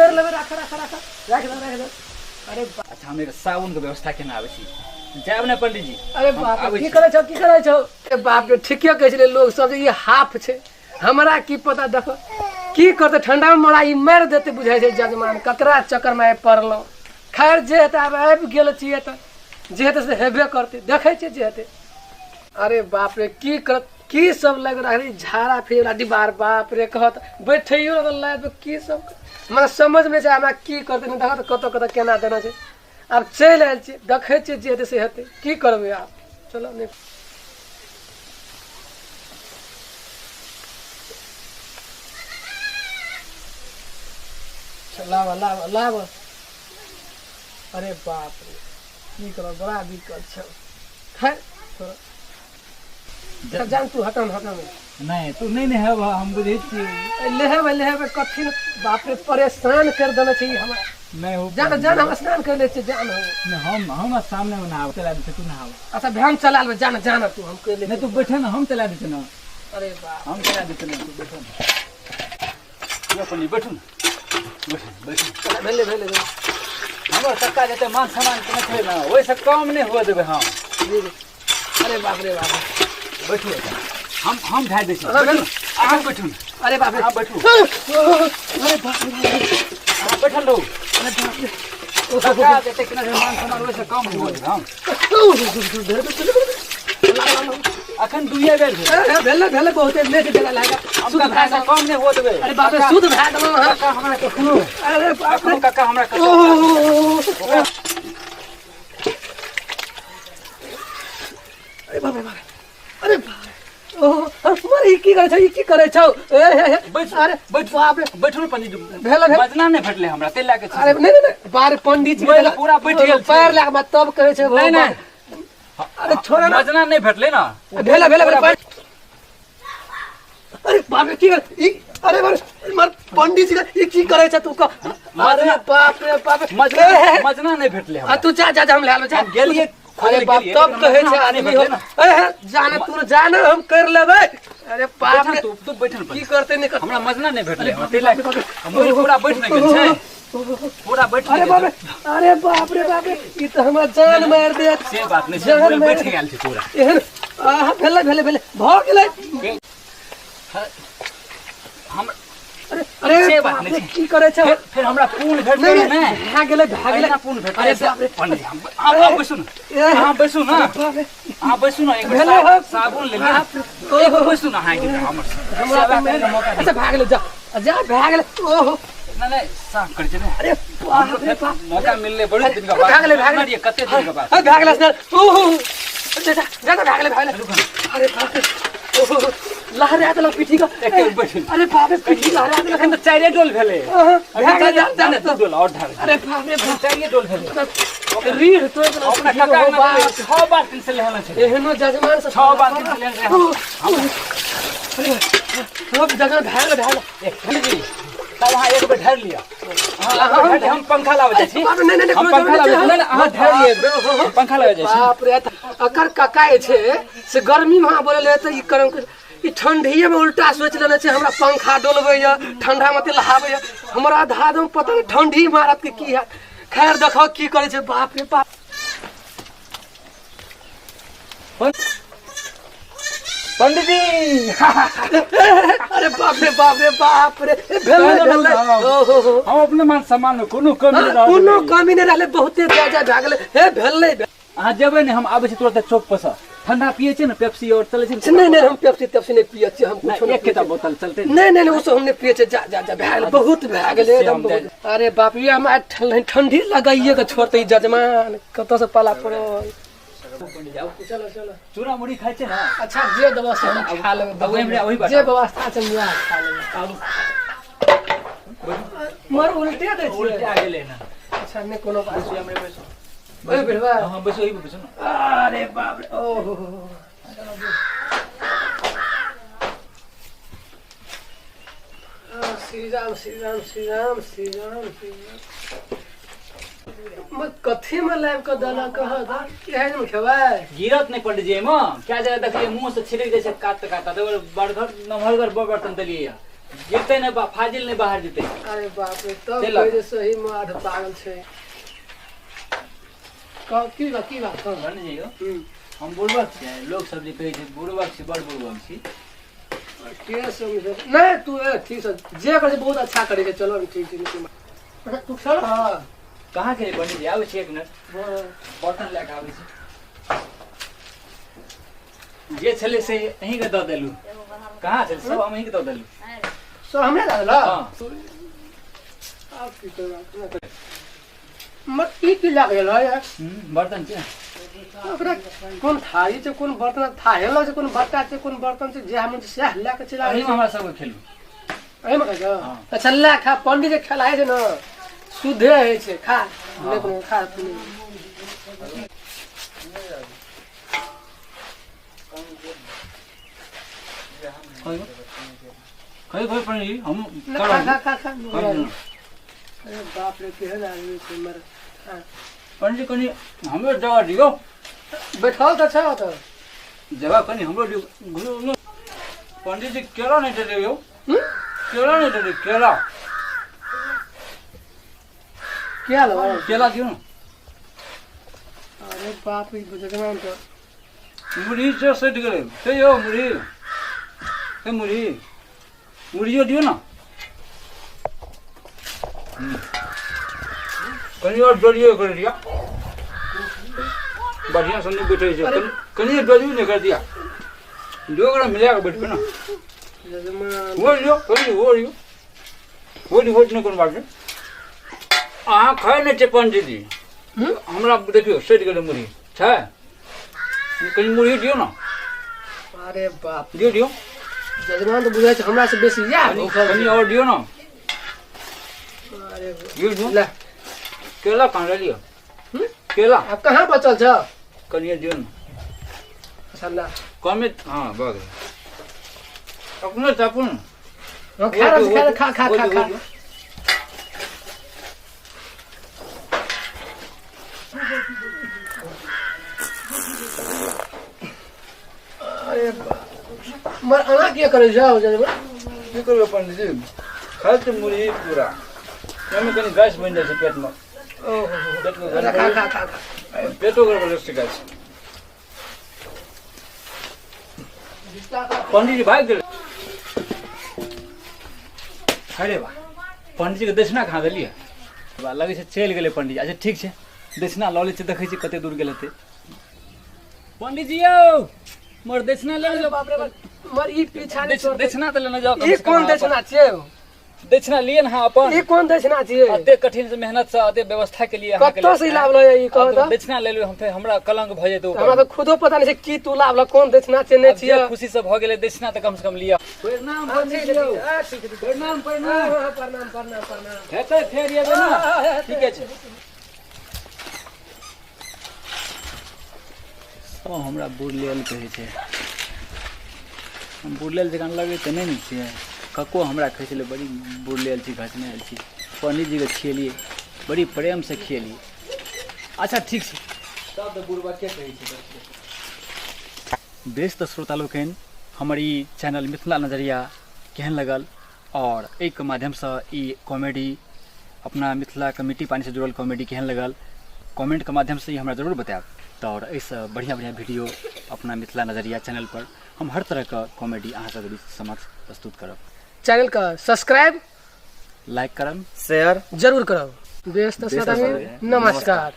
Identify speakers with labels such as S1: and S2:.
S1: कर लेबे रख दे। अरे
S2: अच्छा हम साबुन के व्यवस्था केना आबै छी जाब ने पंडित जी।
S1: अरे बाप की करे छौ ए बाप रे ठीके कहै छले लोग सब ये हाफ छे हमरा की पता देखो की करते ठंडा में मोरा ई मार देते बुझाई छे जजमान ककरा चक्कर में पड़लो। खैर जे हेते अब आबि गेल छिए त जे हेते से हेबे करते देखे छे जे हेते। अरे बाप रे की कर की सब लग रहा झाड़ा फिर दीवार बाप रे कहत बैठियो लाइफ की सब हमरा समझ में जा हमरा की करते न देखत कत केना देना छे। अब चल आयल छी देखे छी जे हेते से हेते की करबे आप चलो ने लाव। अरे बाप रे की करो बड़ा दिक्कत छौ। खैर छोड़ जान तू हटम
S2: नहीं तू नहीं है हम बुझे छी
S1: लेहे कथी बाप रे परेशान कर देना चाहिए हमरा।
S2: नहीं हो
S1: जान हम स्नान कर ले छी जान हो
S2: नहीं हम सामने में ना चला दे तू ना हो।
S1: अच्छा भ्याम चला ले जान तू हम कर ले
S2: नहीं तू बैठे ना हम चला देते ना।
S1: अरे बाप
S2: हम चला देते ना तू बैठो ना ये अपन बैठो बैठो
S1: भेले
S2: हमर टक्का जते मान सम्मान के नहीं ना ओइ से कम नहीं हुआ देबे हम।
S1: अरे बाप रे बाप
S2: बैठो हम ढाई दे छी आप बैठो।
S1: अरे बाप रे
S2: आप बैठो
S1: अरे बाप रे
S2: आप बैठल रहो।
S1: अरे बाप रे
S2: टक्का जते के मान सम्मान ओइ से कम हुआ देबे हम। अखन दुइये बेर
S1: भेले बहुत लेट भेला लागा
S2: शुद्ध भाषा कम नहीं हुआ देबे।
S1: अरे बाप रे शुद्ध भाषा देलो
S2: काका हमरा के सुनो।
S1: अरे बाप रे
S2: काका हमरा के
S1: अरे बाप रे अरे बाप ओह मारे की करे छौ
S2: बैठ
S1: अरे
S2: बैठ
S1: बाप रे
S2: बैठो पंडित जी
S1: भेल
S2: बजना नहीं फटले हमरा तेला के
S1: अरे नहीं बार पंडित जी
S2: पूरा बैठ गेल
S1: पैर लाग मत तब कहे छे
S2: नहीं
S1: अरे छोड़ ना
S2: बजना नहीं फटले ना
S1: भेल अरे बाप रे की अरे मार पंडित जी की करे छ तू का। अरे बाप रे
S2: मजना नहीं फटले
S1: आ तू जा हम ले जा
S2: गेलिए।
S1: अरे बाप तब कहे छे आदमी हो जाने तू जाने हम कर लेबे। अरे बाप रे
S2: तू बैठल
S1: की करते नहीं
S2: हमरा मजना नहीं फटले तेला हम पूरा बैठ नहीं गेल छै पूरा बैठ।
S1: अरे बाप रे ई त हमरा जान मार दे
S2: से बात नहीं से बैठ गेल छै पूरा
S1: एहन आ भेले भ गेलै हम अरे
S2: से बात नहीं
S1: की करे छ
S2: फिर हमरा पूर्ण भेटले नहीं
S1: भाग गेलै
S2: पूर्ण भेटले। अरे बाप रे पंडित आप बैसु ना हां बैसु ना हां बैसु ना एक बार साबुन ले ले एक बैसु ना हां
S1: हमरा अच्छा भाग गेलै जा भाग गेलै ओहो
S2: नहीं साफ कर ना।
S1: अरे बाप रे
S2: मौका मिलने बड़े दिन का बाद भाग ले कते दिन के बाद
S1: भाग गेलै ओहो जा भाग गेलै अरे बाप रे ओहो लहरा देलक पीठी का अरे बाप रे पीठी लहरा देलक
S2: तो चारे डोल भेले
S1: जाने
S2: तो डोल और ढाल।
S1: अरे बाप रे
S2: चारे डोल भेले
S1: रीढ़ तो
S2: अपना टका ना 6 बार दिन से लेहना छै
S1: एहनो जजमान से
S2: 6 बार दिन से लेहना
S1: अरे सब जगह भाग
S2: जी तब वहां एक बार ढार लिया। हां हम पंखा लावे जाय छी
S1: नहीं
S2: हम पंखा लावे ना हां ढार लिए पंखा लावे जाय छी।
S1: बाप रे अकर काकाए छे से गर्मी में बोले ले त ई करम ई ठंडीए में उल्टा सोच लेने छे हमरा पंखा डोलबे या ठंडा में लहाबे या हमरा आधा दम पता नहीं ठंडी मारत के की है। खैर देखो की करे छे बाप रे बाप
S2: पंडित जी
S1: अरे बाप रे भेल
S2: हम अपने मान सम्मान में कोनो कमी
S1: नहीं रहले बहुते जाजा भाग गेले हे भेलै
S2: आ जेबे ने हम आबे छी तुरंत चौक पर से ठंडा पिए छी ना पेप्सी और चले छी
S1: नहीं हम पेप्सी नहीं पिए छी हम कुछ
S2: एक के बोतल चलते
S1: नहीं वो सब हमने पिए छी जा भाग बहुत भाग गेले एकदम बहुत। अरे बाप रे हम ठंडी लगाइए के छोड़ते जजमान कत से पाला पड़ो। चलो
S2: चूरा मुड़ी खाइ छै ना
S1: अच्छा जे दवा से हम खा लेबे
S2: वही बात
S1: जे व्यवस्था छै हम खा लेबे मर उल्टे दे
S2: उल्टे आ गेले ना।
S1: अच्छा ने कोनो बात
S2: हमरे बैसो
S1: ओए बेड़वा
S2: हां बैसो ही बैसो ना।
S1: अरे बाप रे ओहो श्री राम मत कथी में लाइव का दाना कहा था केहन में खेबाय
S2: गिरत नहीं पंडित जी में क्या जगह देखिए मुंह से छिड़क जाय छै काट तो बड़घर नमहरगर बर्तन देलिए जेते ने फाजिल ने बाहर जेते।
S1: अरे बाप रे तब
S2: चलो।
S1: कोई सही में आठ पागल छै की बात कह
S2: बन जइयो हम बुड़बक छै लोग सब जे कहै छै बुड़बक छै बड़ बुड़बक छी।
S1: के समझे नहीं तू ठीक है जे करे बहुत अच्छा करे छै चलो ठीक छै तू चल हां
S2: कहाँ के बन जी आबै छै एक मिनट बर्तन लेके आबै छै जे छले से अहीं के द देलु कहाँ छले सब हम अहीं के द देलु
S1: सो हमने दादा
S2: हां
S1: आप की कर मत की लाग गेल यार
S2: बर्तन छै
S1: ओकरा कोन थारी छै कोन बर्तन थाहेलो छै कोन बट्टा छै कोन बर्तन छै जे हम से लेके चला
S2: अहीं हमरा सब खेलु
S1: अहीं में कह अच्छा ला खा पंडित जे खिलाए छै ना शुद्धे है छै खा लेकिन खा
S2: खै खै पनि हम
S1: खा अरे बाप रे केहन आदमी छै मर
S2: पंडित कनी हमरो जगह दियो
S1: बैठल त छ त
S2: जगह कनी हमरो दियो पंडित जी केला नहीं दे दियो केला नहीं दे केला
S1: क्या लो
S2: केला दियो न
S1: अरे बाप रे बुझगना त
S2: मुड़ी से सेट गरे से यो मुड़ी से मुड़ियो दियो न कनी और डरियो कर दिया बढ़िया सुनने बैठे छै कनी डरियो नहीं कर दिया दोगरा मिला के बैठ के ना
S1: जजमान
S2: वो लियो वो नहीं कोन बात अहाँ खाए नहीं छै पंडित जी हमरा देखियो सेट गरे मुड़ी छै कनी मुड़ी दियो ना
S1: अरे बाप
S2: दियो
S1: जजमान तो बुझाय छै हमरा से बेसी या
S2: कनी और दियो ना
S1: अरे
S2: दियो
S1: ले
S2: केला कहाँ ले लियो केला
S1: अब कहां बचल छ
S2: कनी दियो ना
S1: सल्ला
S2: कमे हाँ बग अपने तापुन
S1: खा अरे बाप मर आना क्या करे जाओ जजमान
S2: की करबे पंडित जी खाए तो मुड़ी पूरा एमे कनी गैस बन जाय छै पेट में
S1: ओहो खा
S2: पेटो गड़बड़ से गैस पंडित जी भाग गेल अरे वाह पंडित जी के दक्षिणा खा देलिए बा लगे छै चल गेले पंडित जी अच्छा ठीक छै दक्षिणा लऽ लै छै देखै छी कते दूर गेल हेतै पंडित जी यौ मोर दक्षिणा ले लो
S1: बाप रे बाप मर ई पीछा नहीं छोड़
S2: दक्षिणा तो लेना जाओ
S1: ई कौन दक्षिणा छियै
S2: दक्षिणा लिए ना अपन
S1: ई कौन दक्षिणा छियै
S2: अते कठिन से मेहनत से अते व्यवस्था के लिए अहाँ के
S1: कत्तो से लाभ ल ई कह त
S2: दक्षिणा ले लो हम फेर हमरा कलंक भ जेतौ
S1: हमरा तो खुदो पता नहीं छै की तू लाभ ल कौन दक्षिणा छै नहीं छियै
S2: खुशी से भ गेलै दक्षिणा तो कम से कम लिया प्रणाम पंडित जी प्रणाम
S1: प्रणाम
S2: हेतै फेर एबै ना ठीके छै ओ हमरा बुढ़लेल कहै छै हम बुढ़लेल जकाँ लगै तऽ नहि ने छियै कको हमरा कहै छलै बड़ी बुढ़लेल छी घटने आयल छी पंडित जी के खियेलिए बड़ी प्रेम से खियेलिए अच्छा ठीक छै सब तऽ बुढ़बा के कहै छै देश तऽ श्रोता लोकनि हमर ई चैनल मिथिला नजरिया केहन लगल और एहिके माध्यमसँ ई कॉमेडी अपना मिथिला के मिट्टी पानी से जुड़ल कॉमेडी केहन लगल कमेंट के माध्यम से ही हमरा जरूर बतायब तो और ऐसे बढ़िया बढ़िया वीडियो अपना मिथिला नजरिया चैनल पर हम हर तरह का कॉमेडी अहाँ सबके बीच समक्ष प्रस्तुत करब
S1: चैनल का सब्सक्राइब
S2: लाइक करब
S3: शेयर
S1: जरूर करब बेस तो सदा नमस्कार।